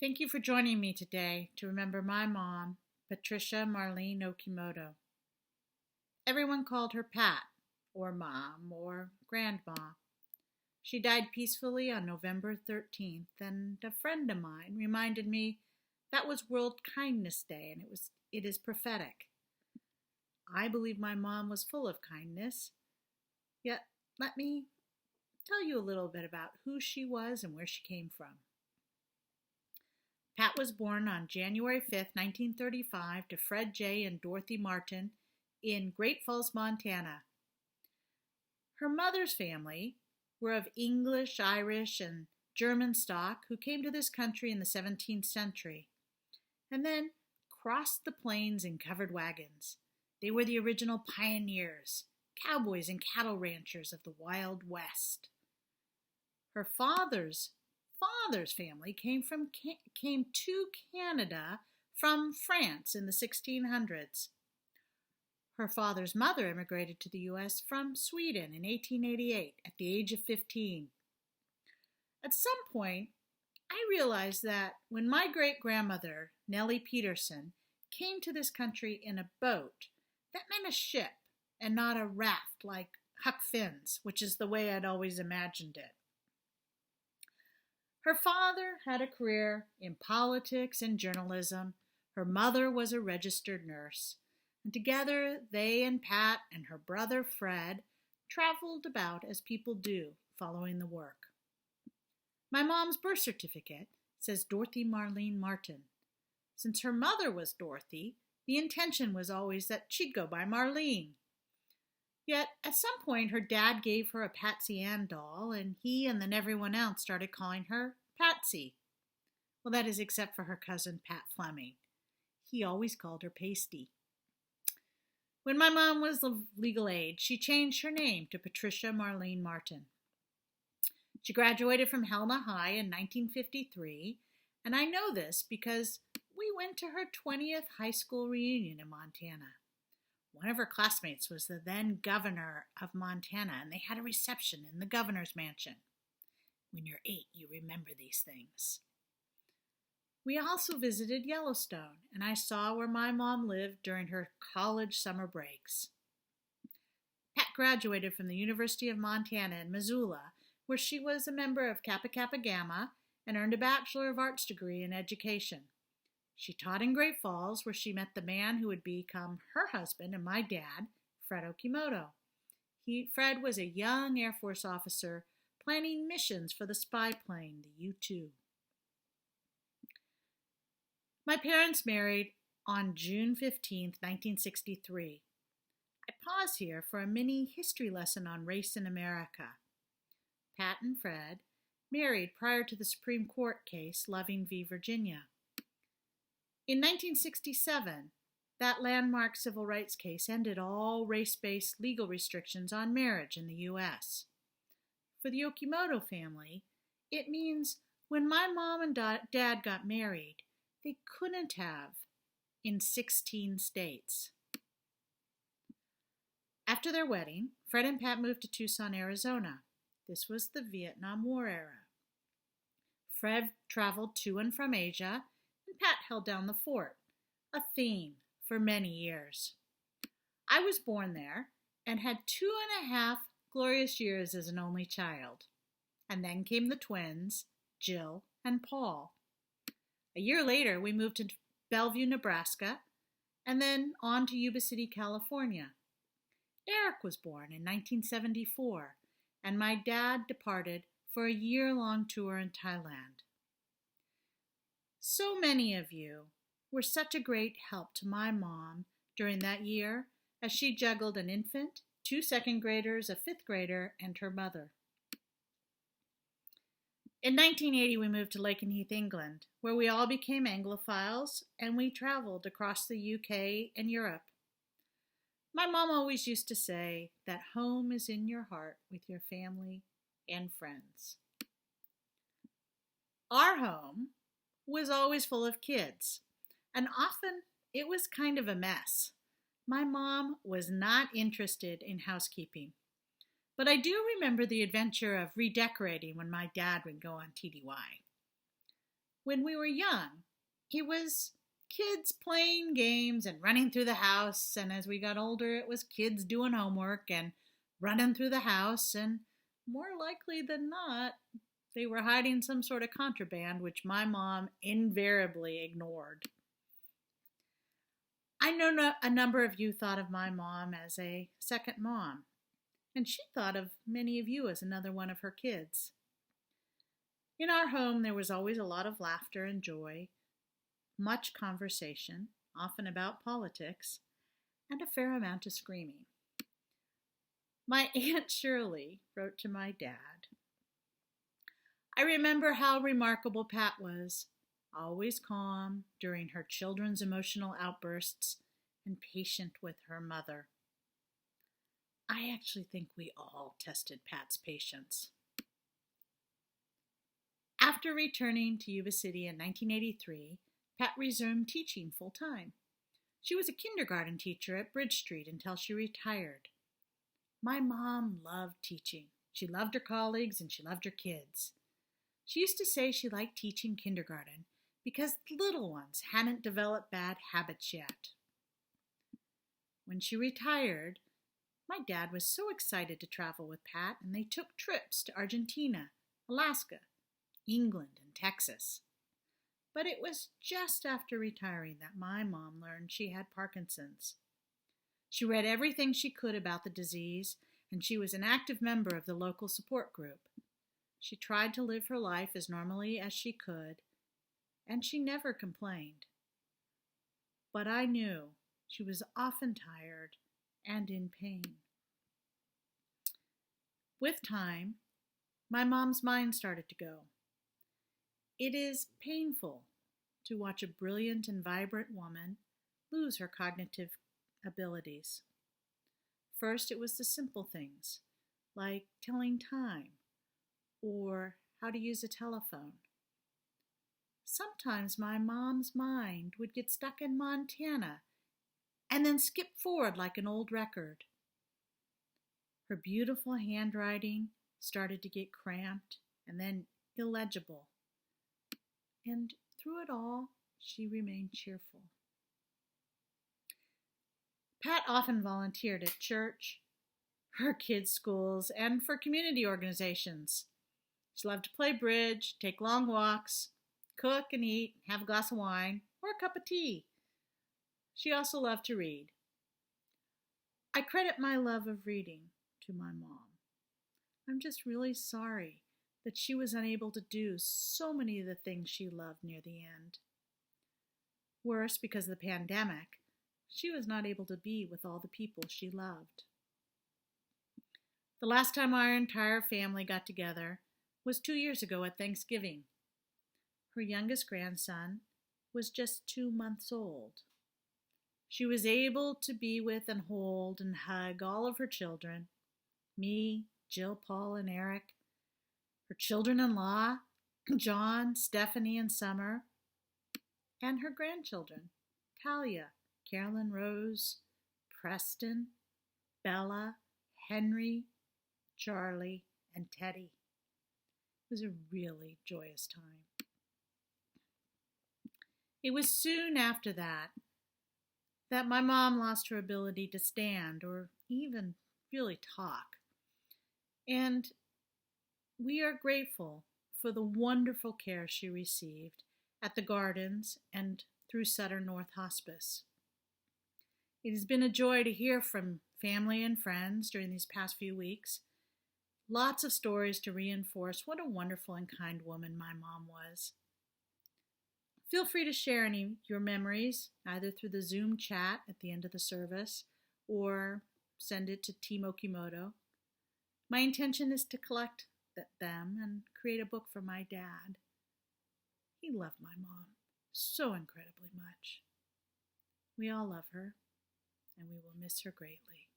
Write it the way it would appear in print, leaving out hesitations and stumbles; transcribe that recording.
Thank you for joining me today to remember my mom, Patricia Marlene Okimoto. Everyone called her Pat, or Mom, or Grandma. She died peacefully on November 13th, and a friend of mine reminded me that was World Kindness Day, and it is prophetic. I believe my mom was full of kindness, yet let me tell you a little bit about who she was and where she came from. Pat was born on January 5th, 1935, to Fred J. and Dorothy Martin in Great Falls, Montana. Her mother's family were of English, Irish, and German stock who came to this country in the 17th century and then crossed the plains in covered wagons. They were the original pioneers, cowboys and cattle ranchers of the Wild West. Her father's family came to Canada from France in the 1600s. Her father's mother immigrated to the U.S. from Sweden in 1888 at the age of 15. At some point, I realized that when my great-grandmother, Nellie Peterson, came to this country in a boat, that meant a ship and not a raft like Huck Finn's, which is the way I'd always imagined it. Her father had a career in politics and journalism. Her mother was a registered nurse. And together, they and Pat and her brother Fred traveled about as people do following the work. My mom's birth certificate says Dorothy Marlene Martin. Since her mother was Dorothy, the intention was always that she'd go by Marlene. Yet, at some point, her dad gave her a Patsy Ann doll, and he and then everyone else started calling her Patsy. Well, that is except for her cousin, Pat Fleming. He always called her Pasty. When my mom was of legal age, she changed her name to Patricia Marlene Martin. She graduated from Helena High in 1953, and I know this because we went to her 20th high school reunion in Montana. One of her classmates was the then governor of Montana, and they had a reception in the governor's mansion. When you're 8, you remember these things. We also visited Yellowstone, and I saw where my mom lived during her college summer breaks. Pat graduated from the University of Montana in Missoula, where she was a member of Kappa Kappa Gamma and earned a Bachelor of Arts degree in education. She taught in Great Falls, where she met the man who would become her husband and my dad, Fred Okimoto. Fred was a young Air Force officer planning missions for the spy plane, the U-2. My parents married on June 15, 1963. I pause here for a mini history lesson on race in America. Pat and Fred married prior to the Supreme Court case Loving v. Virginia. In 1967, that landmark civil rights case ended all race-based legal restrictions on marriage in the U.S. For the Okimoto family, it means when my mom and dad got married, they couldn't have in 16 states. After their wedding, Fred and Pat moved to Tucson, Arizona. This was the Vietnam War era. Fred traveled to and from Asia, and Pat held down the fort, a theme for many years. I was born there and had 2.5 glorious years as an only child. And then came the twins, Jill and Paul. A year later, we moved to Bellevue, Nebraska, and then on to Yuba City, California. Eric was born in 1974, and my dad departed for a year-long tour in Thailand. So many of you were such a great help to my mom during that year as she juggled an infant, 2 second graders, a 5th grader, and her mother. In 1980, we moved to Lakenheath, England, where we all became Anglophiles, and we traveled across the UK and Europe. My mom always used to say that home is in your heart with your family and friends. Our home was always full of kids, and often it was kind of a mess. My mom was not interested in housekeeping, but I do remember the adventure of redecorating when my dad would go on TDY. When we were young, it was kids playing games and running through the house, and as we got older, it was kids doing homework and running through the house, and more likely than not, they were hiding some sort of contraband, which my mom invariably ignored. I know a number of you thought of my mom as a second mom, and she thought of many of you as another one of her kids. In our home, there was always a lot of laughter and joy, much conversation, often about politics, and a fair amount of screaming. My Aunt Shirley wrote to my dad, "I remember how remarkable Pat was, always calm during her children's emotional outbursts and patient with her mother." I actually think we all tested Pat's patience. After returning to Yuba City in 1983, Pat resumed teaching full-time. She was a kindergarten teacher at Bridge Street until she retired. My mom loved teaching. She loved her colleagues and she loved her kids. She used to say she liked teaching kindergarten because the little ones hadn't developed bad habits yet. When she retired, my dad was so excited to travel with Pat, and they took trips to Argentina, Alaska, England, and Texas. But it was just after retiring that my mom learned she had Parkinson's. She read everything she could about the disease, and she was an active member of the local support group. She tried to live her life as normally as she could, and she never complained. But I knew she was often tired and in pain. With time, my mom's mind started to go. It is painful to watch a brilliant and vibrant woman lose her cognitive abilities. First, it was the simple things, like telling time or how to use a telephone. Sometimes my mom's mind would get stuck in Montana and then skip forward like an old record. Her beautiful handwriting started to get cramped and then illegible. And through it all, she remained cheerful. Pat often volunteered at church, her kids' schools, and for community organizations. She loved to play bridge, take long walks, cook and eat, have a glass of wine, or a cup of tea. She also loved to read. I credit my love of reading to my mom. I'm just really sorry that she was unable to do so many of the things she loved near the end. Worse, because of the pandemic, she was not able to be with all the people she loved. The last time our entire family got together was 2 years ago at Thanksgiving. Her youngest grandson was just 2 months old. She was able to be with and hold and hug all of her children, me, Jill, Paul, and Eric, her children-in-law, John, Stephanie, and Summer, and her grandchildren, Talia, Carolyn Rose, Preston, Bella, Henry, Charlie, and Teddy. It was a really joyous time. It was soon after that my mom lost her ability to stand or even really talk. And we are grateful for the wonderful care she received at the Gardens and through Sutter North Hospice. It has been a joy to hear from family and friends during these past few weeks. Lots of stories to reinforce what a wonderful and kind woman my mom was. Feel free to share any of your memories, either through the Zoom chat at the end of the service or send it to Team Okimoto. My intention is to collect them and create a book for my dad. He loved my mom so incredibly much. We all love her, and we will miss her greatly.